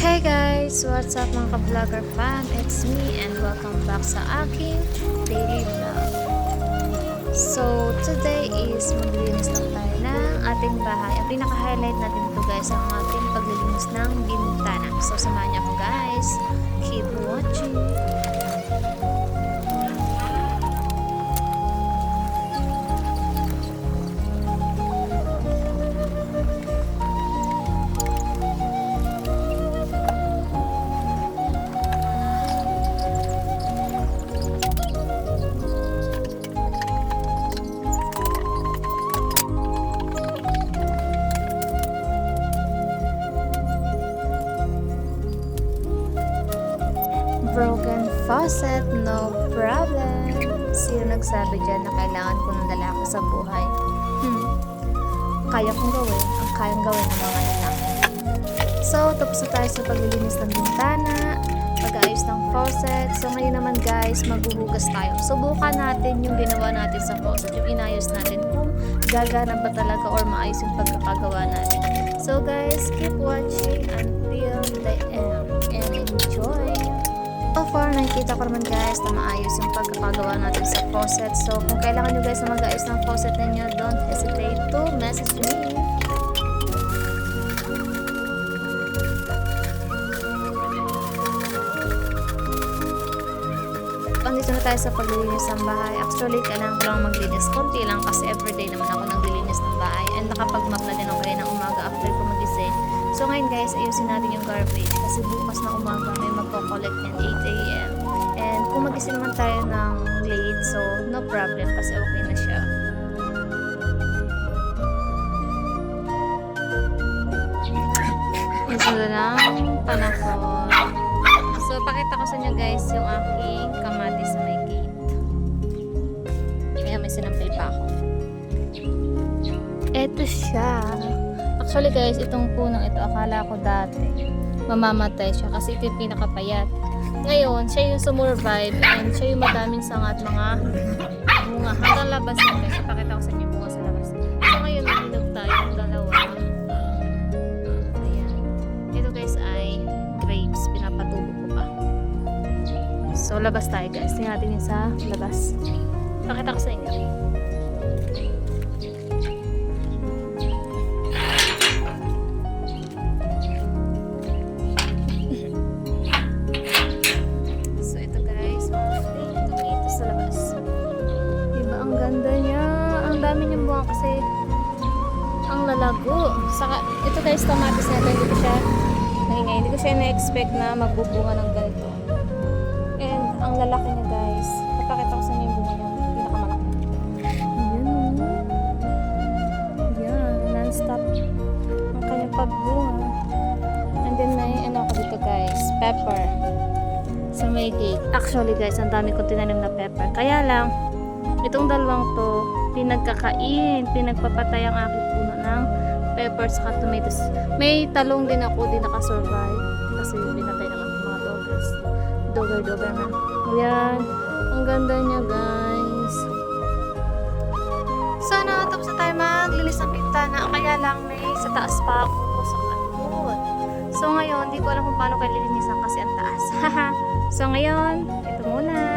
Hey guys! What's up mga ka-vlogger fan? It's me and welcome back sa aking daily vlog. So, today is maglilinis lang tayo ng ating bahay. Ang pinaka-highlight natin ito guys ang ating paglilinis ng bintana. So, samahan niyo ako guys. Keep watching! Broken faucet, no problem. Sino nagsabi dyan na kailangan ko ng lalaki sa buhay? Kaya kong gawin ang kayang gawin ng mga lalaki. So, tapos na tayo sa paglilinis ng bintana, pag-aayos ng faucet. So, ngayon naman guys, maghuhugas tayo. Subukan natin yung ginawa natin sa faucet, yung inayos natin kung gagana ba talaga or maayos yung pagkakagawa natin. So guys, keep watching until the end and enjoy! So far, nakikita ko naman guys na maayos yung pagkakagawa natin sa faucet. So, kung kailangan nyo guys na mag-ayos ng faucet ninyo, don't hesitate to message me. Andito na tayo sa paglilinis ng bahay. Actually, kailangan ko lang maglinis. Konti lang kasi everyday naman ako naglilinis ng bahay. And nakapag-map na din ako kayo ng umaga after ko magising. So ngayon guys, ayusin natin yung garbage kasi bukas na umaga may magko-collect yan 8 AM. And kung magising naman tayo ng late, so no problem kasi okay na siya. Isa na lang panahon. So pakita ko sa inyo guys yung aking kamatis sa may gate. Kaya may sinampay pa ako. Eto siya. Actually guys, itong punong ito, akala ko dati mamamatay siya kasi ito yung pinakapayat. Ngayon, siya yung sumurvive and siya yung madaming sangat mga bunga. Hanggang labas yun guys. Ipakita ko sa inyo yung bunga sa labas. So ngayon, nandog tayo yung dalawa. Ayan. Ito guys ay grapes. Pinapatubo ko pa. So labas tayo guys. Tingnan natin yung sa labas. Ipakita ko sa inyo. Kasi ang lalago. Saka, ito guys, kamatis natin. Hindi ko siya na-expect na magbubunga ng ganito. And ang lalaki niya guys. Papakita ko sa inyo yung bunga niya. Pinakamalaki. Ayan. Non-stop ang kanyang pagbunga. And then may ano ako dito guys. Pepper. Sa may gate. Actually guys, ang dami kong tinanim na pepper. Kaya lang, itong dalawang to, pinagpapatay ang aking puno ng peppers at tomatoes. May talong din ako, di nakasurvive kasi pinatay ng aking mga doggers. Dogger na. Ayan, ang ganda niya guys. So, nakatapos na tayo maglinis ng bintana. Kaya lang may sa taas pa ako sa kanot. So, ngayon, di ko alam kung paano kayo lilinisan kasi ang taas. So, ngayon, ito muna.